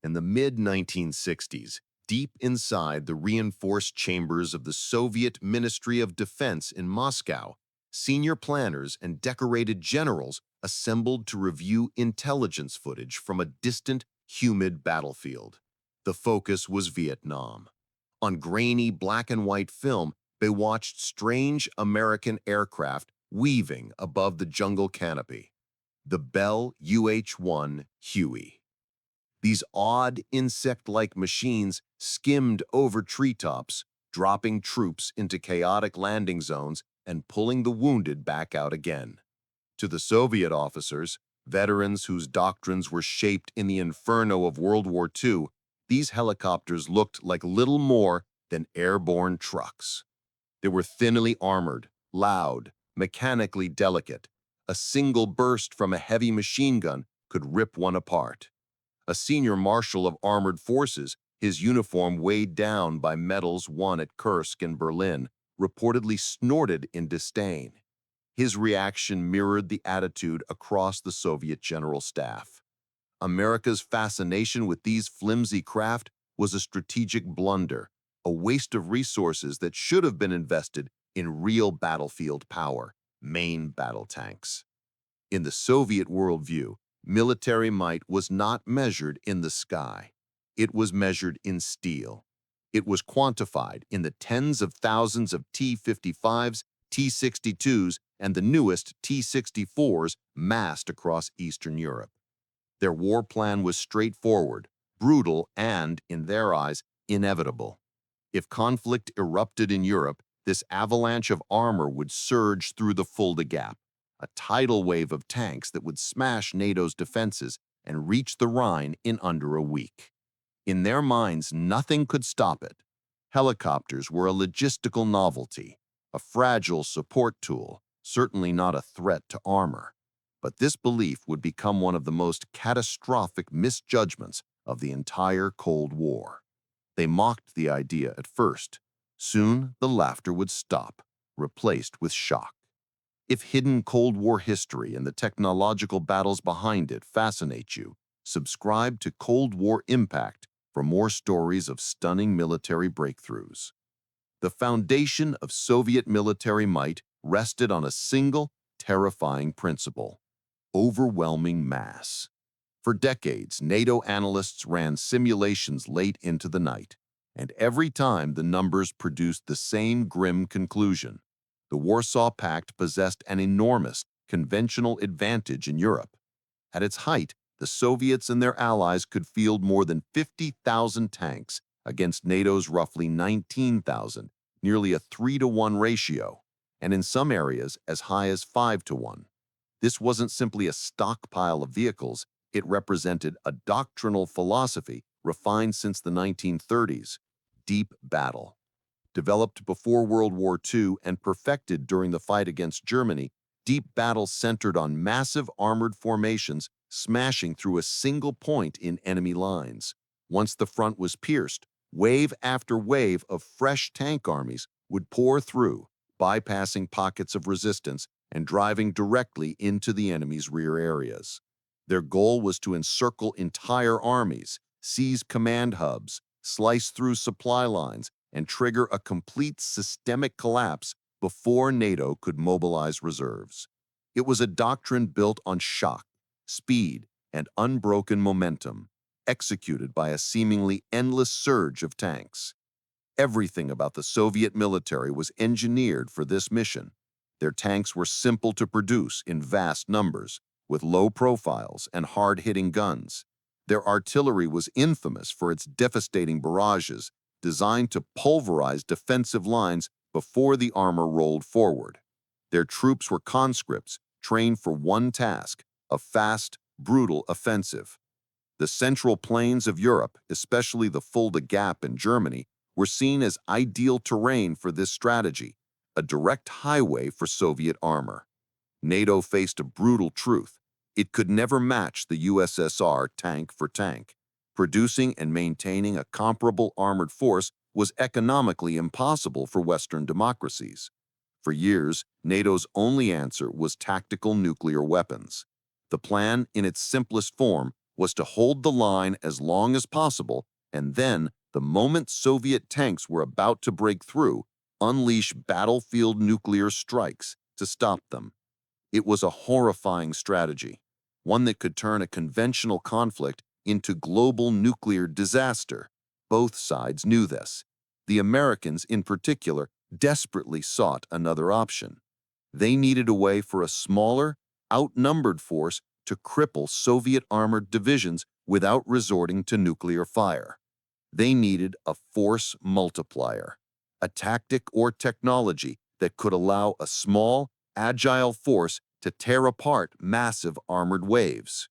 In the mid-1960s, deep inside the reinforced chambers of the Soviet Ministry of Defense in Moscow, senior planners and decorated generals assembled to review intelligence footage from a distant, humid battlefield. The focus was Vietnam. On grainy black and white film, they watched strange American aircraft weaving above the jungle canopy. The Bell UH-1 Huey. These odd, insect-like machines skimmed over treetops, dropping troops into chaotic landing zones and pulling the wounded back out again. To the Soviet officers, veterans whose doctrines were shaped in the inferno of World War II, these helicopters looked like little more than airborne trucks. They were thinly armored, loud, mechanically delicate. A single burst from a heavy machine gun could rip one apart. A senior marshal of armored forces, his uniform weighed down by medals won at Kursk and Berlin, reportedly snorted in disdain. His reaction mirrored the attitude across the Soviet general staff. America's fascination with these flimsy craft was a strategic blunder, a waste of resources that should have been invested in real battlefield power, main battle tanks. In the Soviet worldview, military might was not measured in the sky. It was measured in steel. It was quantified in the tens of thousands of T-55s, T-62s, and the newest T-64s massed across Eastern Europe. Their war plan was straightforward, brutal, and, in their eyes, inevitable. If conflict erupted in Europe, this avalanche of armor would surge through the Fulda Gap, a tidal wave of tanks that would smash NATO's defenses and reach the Rhine in under a week. In their minds, nothing could stop it. Helicopters were a logistical novelty, a fragile support tool, certainly not a threat to armor. But this belief would become one of the most catastrophic misjudgments of the entire Cold War. They mocked the idea at first. Soon, the laughter would stop, replaced with shock. If hidden Cold War history and the technological battles behind it fascinate you, subscribe to Cold War Impact for more stories of stunning military breakthroughs. The foundation of Soviet military might rested on a single, terrifying principle: overwhelming mass. For decades, NATO analysts ran simulations late into the night, and every time the numbers produced the same grim conclusion. The Warsaw Pact possessed an enormous conventional advantage in Europe. At its height, the Soviets and their allies could field more than 50,000 tanks against NATO's roughly 19,000, nearly a 3-to-1 ratio, and in some areas as high as 5-to-1. This wasn't simply a stockpile of vehicles, it represented a doctrinal philosophy refined since the 1930s: deep battle. Developed before World War II and perfected during the fight against Germany, deep battle centered on massive armored formations smashing through a single point in enemy lines. Once the front was pierced, wave after wave of fresh tank armies would pour through, bypassing pockets of resistance and driving directly into the enemy's rear areas. Their goal was to encircle entire armies, seize command hubs, slice through supply lines, and trigger a complete systemic collapse before NATO could mobilize reserves. It was a doctrine built on shock, speed, and unbroken momentum, executed by a seemingly endless surge of tanks. Everything about the Soviet military was engineered for this mission. Their tanks were simple to produce in vast numbers, with low profiles and hard-hitting guns. Their artillery was infamous for its devastating barrages, designed to pulverize defensive lines before the armor rolled forward. Their troops were conscripts, trained for one task: a fast, brutal offensive. The central plains of Europe, especially the Fulda Gap in Germany, were seen as ideal terrain for this strategy, a direct highway for Soviet armor. NATO faced a brutal truth: it could never match the USSR tank for tank. Producing and maintaining a comparable armored force was economically impossible for Western democracies. For years, NATO's only answer was tactical nuclear weapons. The plan, in its simplest form, was to hold the line as long as possible, and then, the moment Soviet tanks were about to break through, unleash battlefield nuclear strikes to stop them. It was a horrifying strategy, one that could turn a conventional conflict into global nuclear disaster. Both sides knew this. The Americans, in particular, desperately sought another option. They needed a way for a smaller, outnumbered force to cripple Soviet armored divisions without resorting to nuclear fire. They needed a force multiplier, a tactic or technology that could allow a small, agile force to tear apart massive armored waves.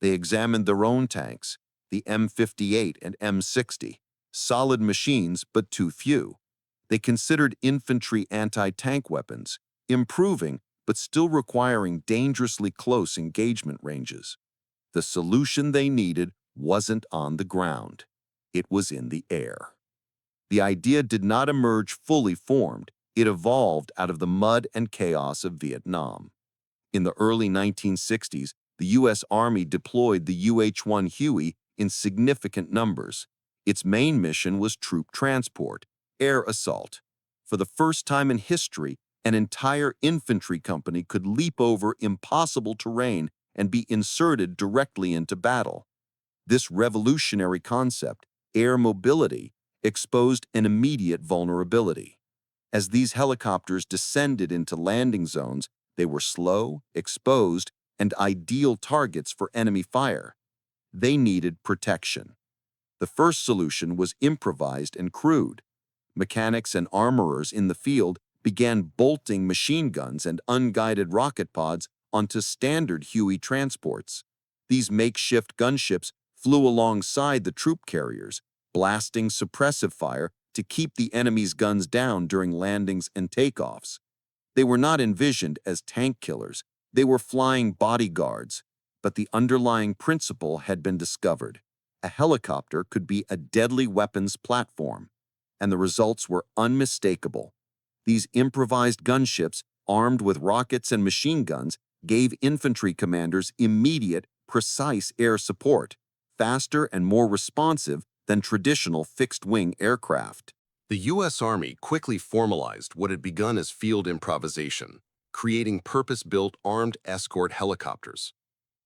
They examined their own tanks, the M58 and M60, solid machines but too few. They considered infantry anti-tank weapons, improving but still requiring dangerously close engagement ranges. The solution they needed wasn't on the ground. It was in the air. The idea did not emerge fully formed. It evolved out of the mud and chaos of Vietnam. In the early 1960s, the U.S. Army deployed the UH-1 Huey in significant numbers. Its main mission was troop transport, air assault. For the first time in history, an entire infantry company could leap over impossible terrain and be inserted directly into battle. This revolutionary concept, air mobility, exposed an immediate vulnerability. As these helicopters descended into landing zones, they were slow, exposed, and ideal targets for enemy fire. They needed protection. The first solution was improvised and crude. Mechanics and armorers in the field began bolting machine guns and unguided rocket pods onto standard Huey transports. These makeshift gunships flew alongside the troop carriers, blasting suppressive fire to keep the enemy's guns down during landings and takeoffs. They were not envisioned as tank killers, they were flying bodyguards, but the underlying principle had been discovered. A helicopter could be a deadly weapons platform, and the results were unmistakable. These improvised gunships, armed with rockets and machine guns, gave infantry commanders immediate, precise air support, faster and more responsive than traditional fixed-wing aircraft. The U.S. Army quickly formalized what had begun as field improvisation, creating purpose-built armed escort helicopters.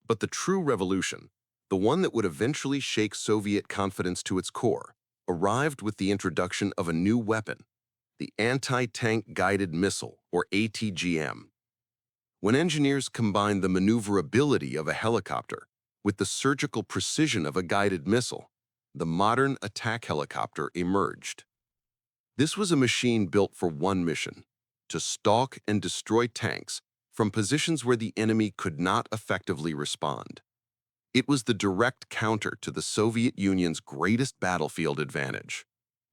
But the true revolution, the one that would eventually shake Soviet confidence to its core, arrived with the introduction of a new weapon, the anti-tank guided missile, or ATGM. When engineers combined the maneuverability of a helicopter with the surgical precision of a guided missile, the modern attack helicopter emerged. This was a machine built for one mission: to stalk and destroy tanks from positions where the enemy could not effectively respond. It was the direct counter to the Soviet Union's greatest battlefield advantage,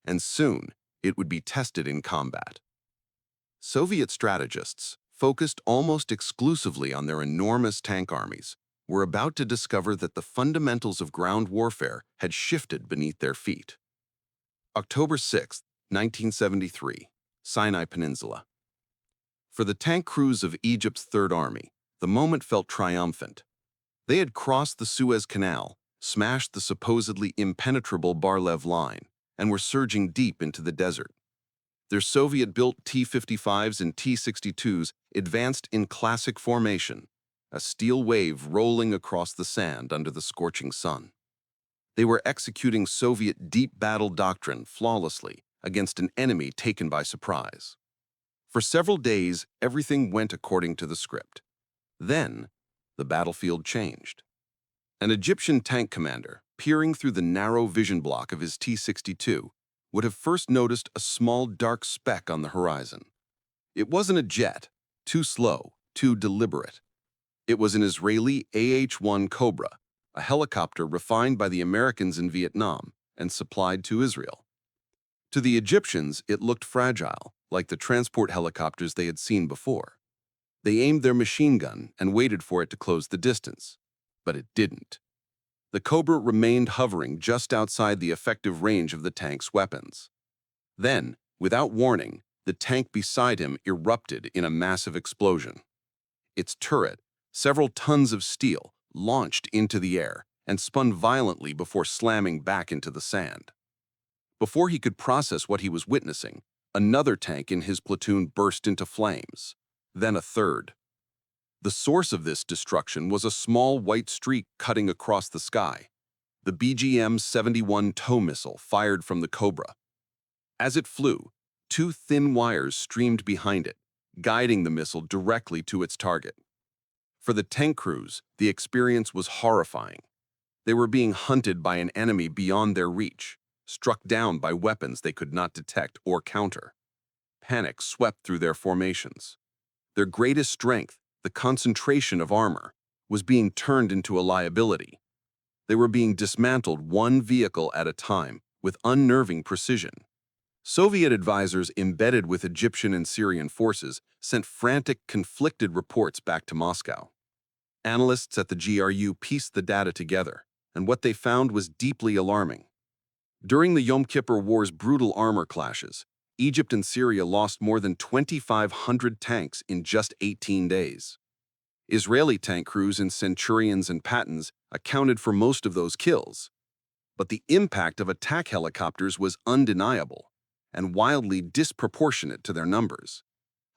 and soon it would be tested in combat. Soviet strategists, focused almost exclusively on their enormous tank armies, were about to discover that the fundamentals of ground warfare had shifted beneath their feet. October 6, 1973, Sinai Peninsula. For the tank crews of Egypt's Third Army, the moment felt triumphant. They had crossed the Suez Canal, smashed the supposedly impenetrable Bar-Lev line, and were surging deep into the desert. Their Soviet-built T-55s and T-62s advanced in classic formation, a steel wave rolling across the sand under the scorching sun. They were executing Soviet deep battle doctrine flawlessly against an enemy taken by surprise. For several days, everything went according to the script. Then, the battlefield changed. An Egyptian tank commander, peering through the narrow vision block of his T-62, would have first noticed a small dark speck on the horizon. It wasn't a jet, too slow, too deliberate. It was an Israeli AH-1 Cobra, a helicopter refined by the Americans in Vietnam and supplied to Israel. To the Egyptians, it looked fragile, like the transport helicopters they had seen before. They aimed their machine gun and waited for it to close the distance, but it didn't. The Cobra remained hovering just outside the effective range of the tank's weapons. Then, without warning, the tank beside him erupted in a massive explosion. Its turret, several tons of steel, launched into the air, and spun violently before slamming back into the sand. Before he could process what he was witnessing, another tank in his platoon burst into flames, then a third. The source of this destruction was a small white streak cutting across the sky, the BGM-71 tow missile fired from the Cobra. As it flew, two thin wires streamed behind it, guiding the missile directly to its target. For the tank crews, the experience was horrifying. They were being hunted by an enemy beyond their reach, struck down by weapons they could not detect or counter. Panic swept through their formations. Their greatest strength, the concentration of armor, was being turned into a liability. They were being dismantled one vehicle at a time with unnerving precision. Soviet advisors embedded with Egyptian and Syrian forces sent frantic, conflicted reports back to Moscow. Analysts at the GRU pieced the data together, and what they found was deeply alarming. During the Yom Kippur War's brutal armor clashes, Egypt and Syria lost more than 2,500 tanks in just 18 days. Israeli tank crews in Centurions and Pattons accounted for most of those kills. But the impact of attack helicopters was undeniable and wildly disproportionate to their numbers.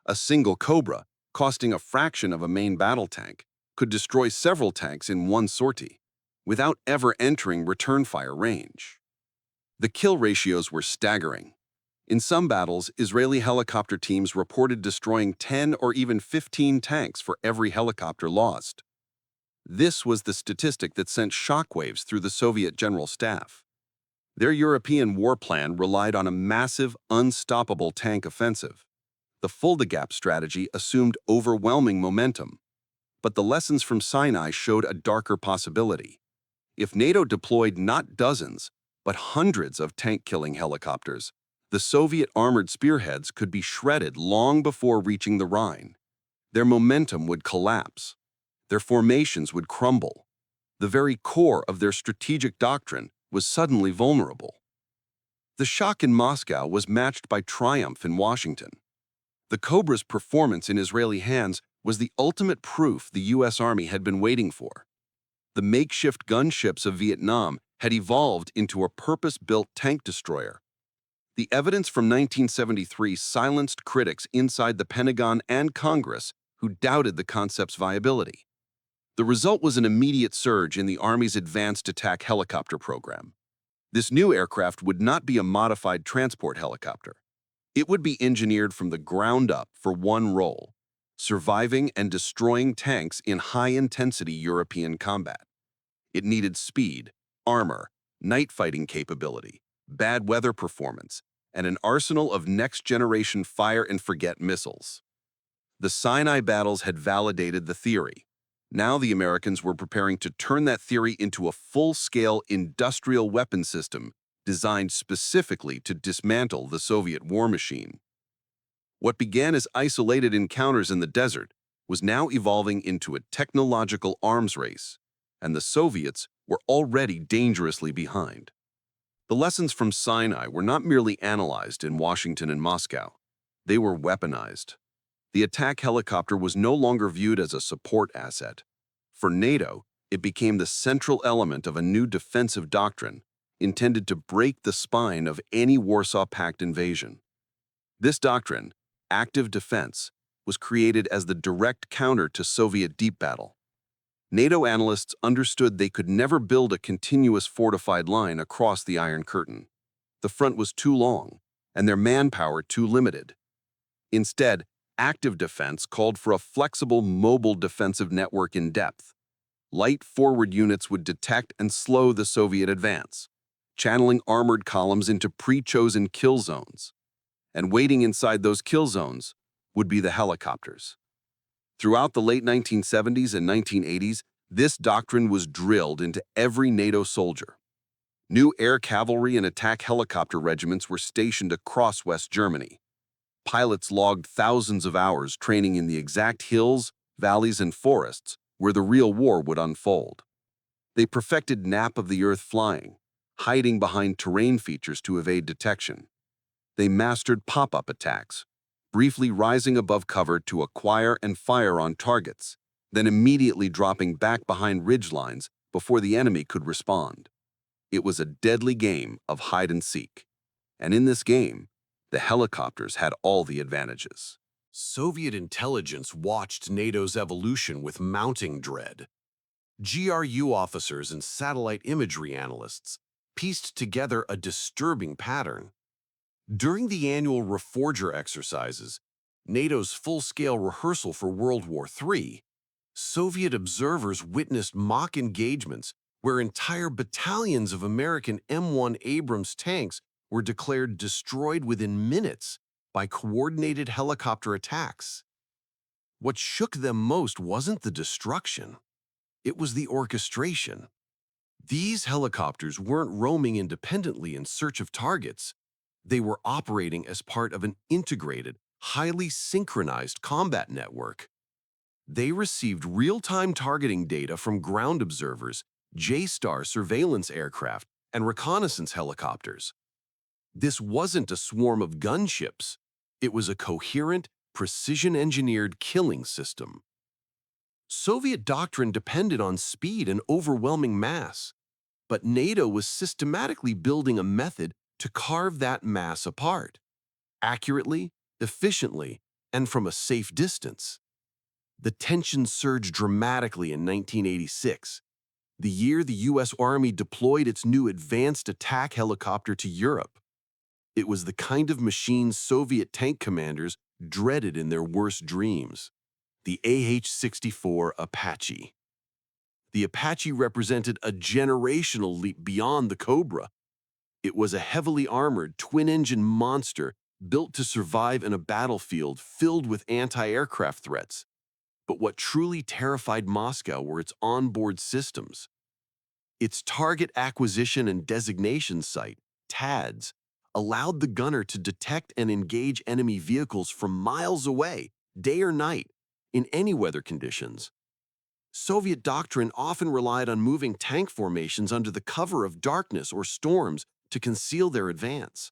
A single Cobra, costing a fraction of a main battle tank, could destroy several tanks in one sortie, without ever entering return fire range. The kill ratios were staggering. In some battles, Israeli helicopter teams reported destroying 10 or even 15 tanks for every helicopter lost. This was the statistic that sent shockwaves through the Soviet General Staff. Their European war plan relied on a massive, unstoppable tank offensive. The Fulda-Gap strategy assumed overwhelming momentum. But the lessons from Sinai showed a darker possibility. If NATO deployed not dozens, but hundreds of tank-killing helicopters, the Soviet armored spearheads could be shredded long before reaching the Rhine. Their momentum would collapse. Their formations would crumble. The very core of their strategic doctrine was suddenly vulnerable. The shock in Moscow was matched by triumph in Washington. The Cobra's performance in Israeli hands was the ultimate proof the U.S. Army had been waiting for. The makeshift gunships of Vietnam had evolved into a purpose-built tank destroyer. The evidence from 1973 silenced critics inside the Pentagon and Congress who doubted the concept's viability. The result was an immediate surge in the Army's Advanced Attack Helicopter program. This new aircraft would not be a modified transport helicopter. It would be engineered from the ground up for one role: surviving and destroying tanks in high-intensity European combat. It needed speed, armor, night fighting capability, bad weather performance, and an arsenal of next-generation fire-and-forget missiles. The Sinai battles had validated the theory. Now the Americans were preparing to turn that theory into a full-scale industrial weapon system designed specifically to dismantle the Soviet war machine. What began as isolated encounters in the desert was now evolving into a technological arms race, and the Soviets were already dangerously behind. The lessons from Sinai were not merely analyzed in Washington and Moscow. They were weaponized. The attack helicopter was no longer viewed as a support asset. For NATO, it became the central element of a new defensive doctrine intended to break the spine of any Warsaw Pact invasion. This doctrine, active defense, was created as the direct counter to Soviet deep battle. NATO analysts understood they could never build a continuous fortified line across the Iron Curtain. The front was too long, and their manpower too limited. Instead, active defense called for a flexible, mobile defensive network in depth. Light forward units would detect and slow the Soviet advance, channeling armored columns into pre-chosen kill zones. And waiting inside those kill zones would be the helicopters. Throughout the late 1970s and 1980s, this doctrine was drilled into every NATO soldier. New air cavalry and attack helicopter regiments were stationed across West Germany. Pilots logged thousands of hours training in the exact hills, valleys, and forests where the real war would unfold. They perfected nap of the earth flying, hiding behind terrain features to evade detection. They mastered pop-up attacks, briefly rising above cover to acquire and fire on targets, then immediately dropping back behind ridge lines before the enemy could respond. It was a deadly game of hide and seek. And in this game, the helicopters had all the advantages. Soviet intelligence watched NATO's evolution with mounting dread. GRU officers and satellite imagery analysts pieced together a disturbing pattern. During the annual Reforger exercises, NATO's full-scale rehearsal for World War III, Soviet observers witnessed mock engagements where entire battalions of American M1 Abrams tanks were declared destroyed within minutes by coordinated helicopter attacks. What shook them most wasn't the destruction. It was the orchestration. These helicopters weren't roaming independently in search of targets. They were operating as part of an integrated, highly synchronized combat network. They received real-time targeting data from ground observers, J-STAR surveillance aircraft, and reconnaissance helicopters. This wasn't a swarm of gunships. It was a coherent, precision-engineered killing system. Soviet doctrine depended on speed and overwhelming mass, but NATO was systematically building a method to carve that mass apart, accurately, efficiently, and from a safe distance. The tension surged dramatically in 1986, the year the U.S. Army deployed its new advanced attack helicopter to Europe. It was the kind of machine Soviet tank commanders dreaded in their worst dreams, the AH-64 Apache. The Apache represented a generational leap beyond the Cobra. It was a heavily armored, twin-engine monster built to survive in a battlefield filled with anti-aircraft threats. But what truly terrified Moscow were its onboard systems. Its target acquisition and designation site, TADS, allowed the gunner to detect and engage enemy vehicles from miles away, day or night, in any weather conditions. Soviet doctrine often relied on moving tank formations under the cover of darkness or storms to conceal their advance.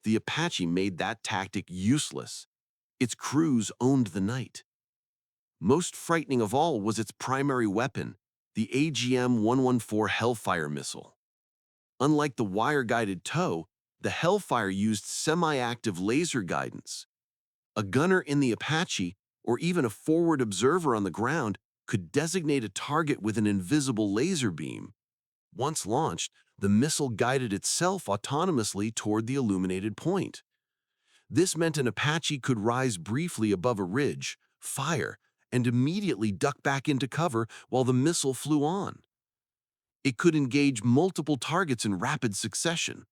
The Apache made that tactic useless. Its crews owned the night. Most frightening of all was its primary weapon, the AGM-114 Hellfire missile. Unlike the wire-guided tow, the Hellfire used semi-active laser guidance. A gunner in the Apache, or even a forward observer on the ground, could designate a target with an invisible laser beam. Once launched, the missile guided itself autonomously toward the illuminated point. This meant an Apache could rise briefly above a ridge, fire, and immediately duck back into cover while the missile flew on. It could engage multiple targets in rapid succession.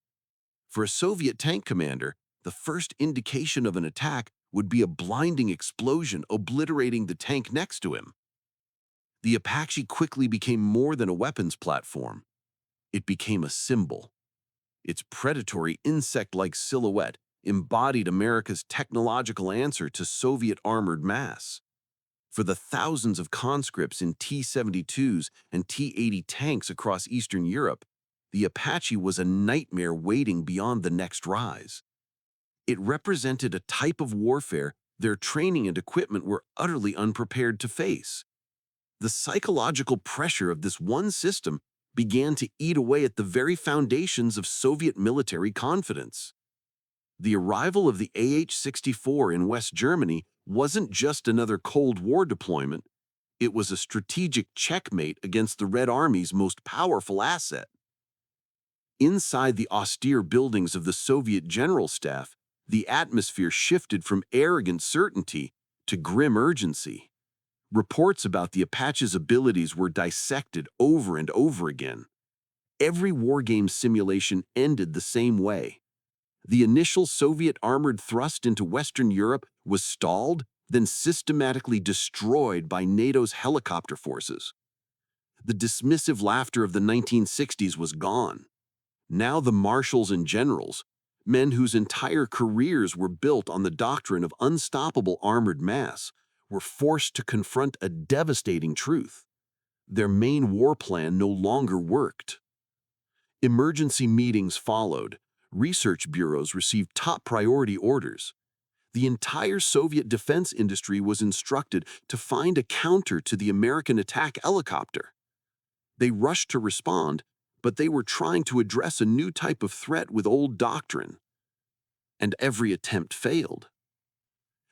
For a Soviet tank commander, the first indication of an attack would be a blinding explosion obliterating the tank next to him. The Apache quickly became more than a weapons platform. It became a symbol. Its predatory insect-like silhouette embodied America's technological answer to Soviet armored mass. For the thousands of conscripts in T-72s and T-80 tanks across Eastern Europe, the Apache was a nightmare waiting beyond the next rise. It represented a type of warfare their training and equipment were utterly unprepared to face. The psychological pressure of this one system began to eat away at the very foundations of Soviet military confidence. The arrival of the AH-64 in West Germany wasn't just another Cold War deployment, it was a strategic checkmate against the Red Army's most powerful asset. Inside the austere buildings of the Soviet General Staff, the atmosphere shifted from arrogant certainty to grim urgency. Reports about the Apache's abilities were dissected over and over again. Every wargame simulation ended the same way. The initial Soviet armored thrust into Western Europe was stalled, then systematically destroyed by NATO's helicopter forces. The dismissive laughter of the 1960s was gone. Now the marshals and generals, men whose entire careers were built on the doctrine of unstoppable armored mass, were forced to confront a devastating truth. Their main war plan no longer worked. Emergency meetings followed. Research bureaus received top priority orders. The entire Soviet defense industry was instructed to find a counter to the American attack helicopter. They rushed to respond, but they were trying to address a new type of threat with old doctrine, and every attempt failed.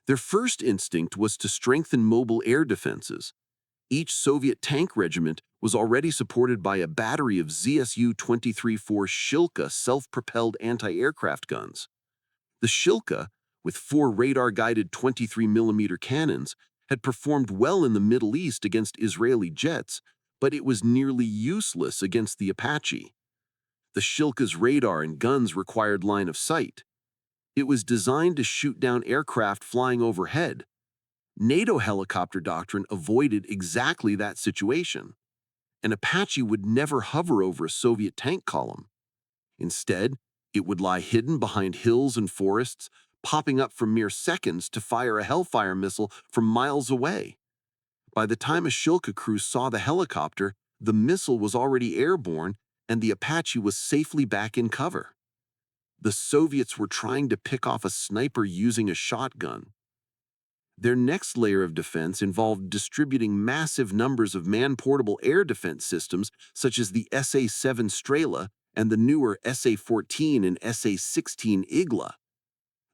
Their first instinct was to strengthen mobile air defenses. Each Soviet tank regiment was already supported by a battery of ZSU-23-4 Shilka self-propelled anti-aircraft guns. The Shilka, with 4 radar-guided 23mm cannons, had performed well in the Middle East against Israeli jets, but it was nearly useless against the Apache. The Shilka's radar and guns required line of sight. It was designed to shoot down aircraft flying overhead. NATO helicopter doctrine avoided exactly that situation. An Apache would never hover over a Soviet tank column. Instead, it would lie hidden behind hills and forests, popping up for mere seconds to fire a Hellfire missile from miles away. By the time a Shilka crew saw the helicopter, the missile was already airborne and the Apache was safely back in cover. The Soviets were trying to pick off a sniper using a shotgun. Their next layer of defense involved distributing massive numbers of man-portable air defense systems such as the SA-7 Strela and the newer SA-14 and SA-16 Igla.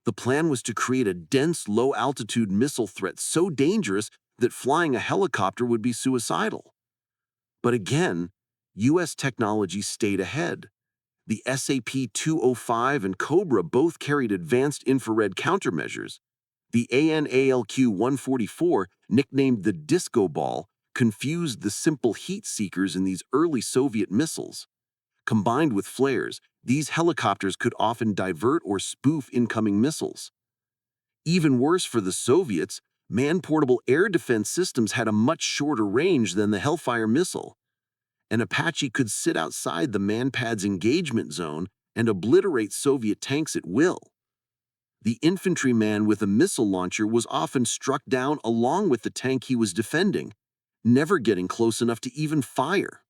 The plan was to create a dense, low-altitude missile threat so dangerous that flying a helicopter would be suicidal. But again, U.S. technology stayed ahead. The SAP-205 and Cobra both carried advanced infrared countermeasures. The ANALQ-144, nicknamed the disco ball, confused the simple heat seekers in these early Soviet missiles. Combined with flares, these helicopters could often divert or spoof incoming missiles. Even worse for the Soviets, man-portable air defense systems had a much shorter range than the Hellfire missile. An Apache could sit outside the manpad's engagement zone and obliterate Soviet tanks at will. The infantryman with a missile launcher was often struck down along with the tank he was defending, never getting close enough to even fire.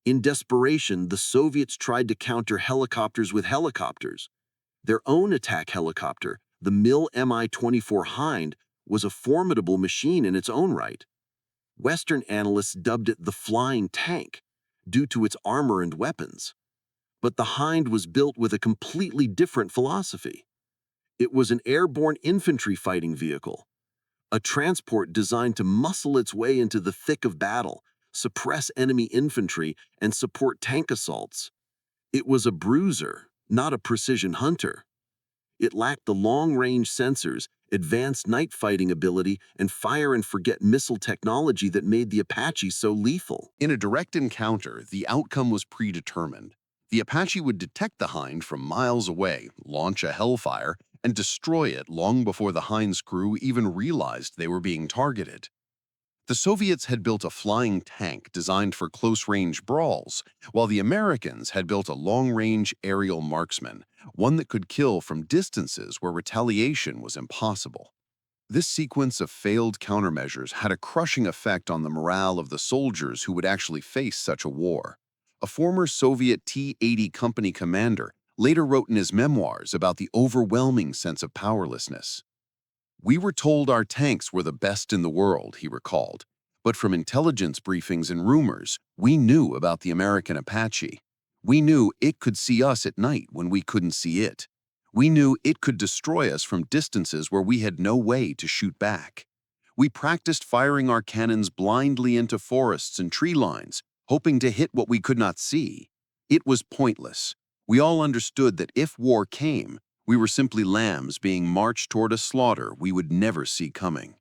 In desperation, the Soviets tried to counter helicopters with helicopters. Their own attack helicopter, the Mi-24 Hind, was a formidable machine in its own right. Western analysts dubbed it the flying tank, due to its armor and weapons. But the Hind was built with a completely different philosophy. It was an airborne infantry fighting vehicle, a transport designed to muscle its way into the thick of battle, suppress enemy infantry, and support tank assaults. It was a bruiser, not a precision hunter. It lacked the long-range sensors, advanced night fighting ability, and fire-and-forget missile technology that made the Apache so lethal. In a direct encounter, the outcome was predetermined. The Apache would detect the Hind from miles away, launch a Hellfire, and destroy it long before the Hind's crew even realized they were being targeted. The Soviets had built a flying tank designed for close-range brawls, while the Americans had built a long-range aerial marksman, one that could kill from distances where retaliation was impossible. This sequence of failed countermeasures had a crushing effect on the morale of the soldiers who would actually face such a war. A former Soviet T-80 company commander later wrote in his memoirs about the overwhelming sense of powerlessness. "We were told our tanks were the best in the world," he recalled, "but from intelligence briefings and rumors, we knew about the American Apache. We knew it could see us at night when we couldn't see it. We knew it could destroy us from distances where we had no way to shoot back. We practiced firing our cannons blindly into forests and tree lines, hoping to hit what we could not see. It was pointless. We all understood that if war came, we were simply lambs being marched toward a slaughter we would never see coming."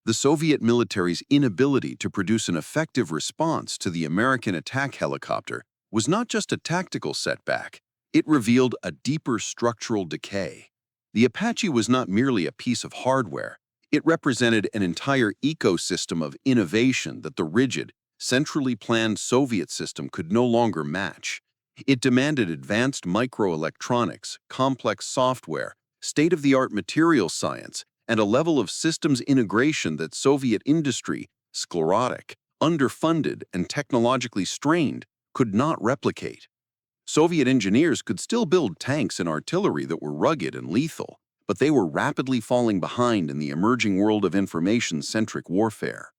The Soviet military's inability to produce an effective response to the American attack helicopter was not just a tactical setback, it revealed a deeper structural decay. The Apache was not merely a piece of hardware, it represented an entire ecosystem of innovation that the rigid, centrally planned Soviet system could no longer match. It demanded advanced microelectronics, complex software, state-of-the-art material science, and a level of systems integration that Soviet industry, sclerotic, underfunded, and technologically strained, could not replicate. Soviet engineers could still build tanks and artillery that were rugged and lethal, but they were rapidly falling behind in the emerging world of information-centric warfare.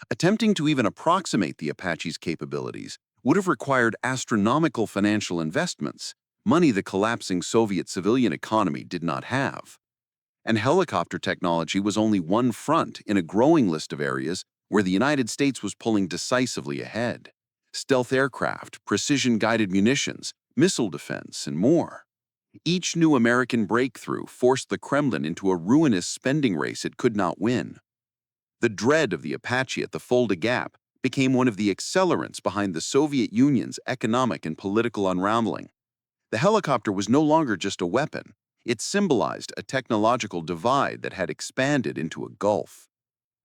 Attempting to even approximate the Apache's capabilities would have required astronomical financial investments, money the collapsing Soviet civilian economy did not have. And helicopter technology was only one front in a growing list of areas where the United States was pulling decisively ahead. Stealth aircraft, precision-guided munitions, missile defense, and more. Each new American breakthrough forced the Kremlin into a ruinous spending race it could not win. The dread of the Apache at the Fulda Gap became one of the accelerants behind the Soviet Union's economic and political unraveling. The helicopter was no longer just a weapon. It symbolized a technological divide that had expanded into a gulf.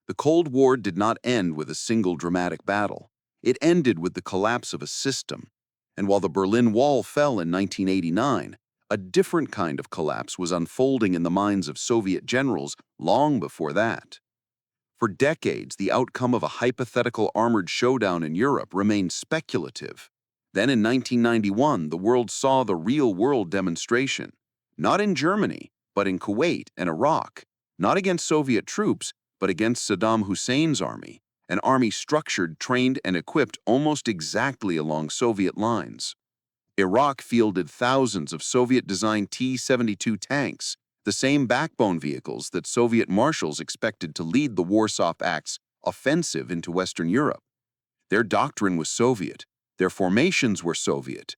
The Cold War did not end with a single dramatic battle. It ended with the collapse of a system. And while the Berlin Wall fell in 1989, a different kind of collapse was unfolding in the minds of Soviet generals long before that. For decades, the outcome of a hypothetical armored showdown in Europe remained speculative. Then in 1991, the world saw the real-world demonstration, not in Germany, but in Kuwait and Iraq, not against Soviet troops, but against Saddam Hussein's army, an army structured, trained, and equipped almost exactly along Soviet lines. Iraq fielded thousands of Soviet-designed T-72 tanks, the same backbone vehicles that Soviet marshals expected to lead the Warsaw Pact's offensive into Western Europe. Their doctrine was Soviet. Their formations were Soviet.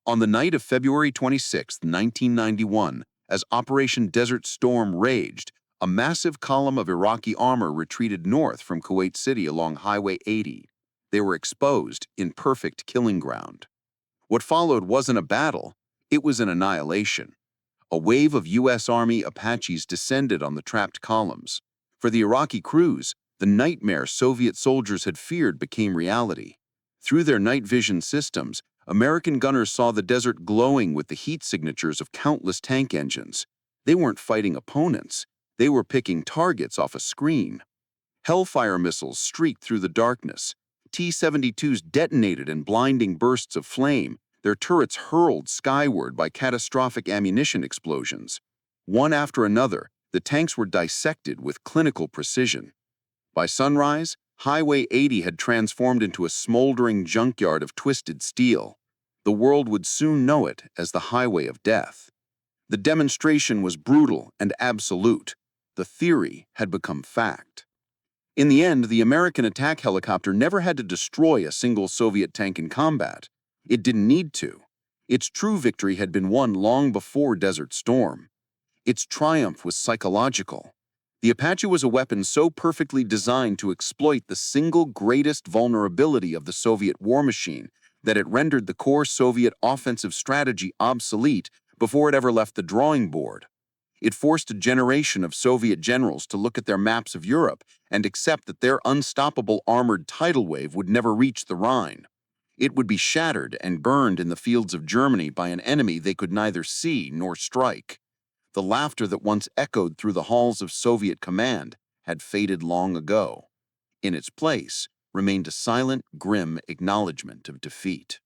On the night of February 26, 1991, as Operation Desert Storm raged, a massive column of Iraqi armor retreated north from Kuwait City along Highway 80. They were exposed in perfect killing ground. What followed wasn't a battle, it was an annihilation. A wave of U.S. Army Apaches descended on the trapped columns. For the Iraqi crews, the nightmare Soviet soldiers had feared became reality. Through their night vision systems, American gunners saw the desert glowing with the heat signatures of countless tank engines. They weren't fighting opponents. They were picking targets off a screen. Hellfire missiles streaked through the darkness. T-72s detonated in blinding bursts of flame, their turrets hurled skyward by catastrophic ammunition explosions. One after another, the tanks were dissected with clinical precision. By sunrise, Highway 80 had transformed into a smoldering junkyard of twisted steel. The world would soon know it as the Highway of Death. The demonstration was brutal and absolute. The theory had become fact. In the end, the American attack helicopter never had to destroy a single Soviet tank in combat. It didn't need to. Its true victory had been won long before Desert Storm. Its triumph was psychological. The Apache was a weapon so perfectly designed to exploit the single greatest vulnerability of the Soviet war machine that it rendered the core Soviet offensive strategy obsolete before it ever left the drawing board. It forced a generation of Soviet generals to look at their maps of Europe and accept that their unstoppable armored tidal wave would never reach the Rhine. It would be shattered and burned in the fields of Germany by an enemy they could neither see nor strike. The laughter that once echoed through the halls of Soviet command had faded long ago. In its place remained a silent, grim acknowledgement of defeat.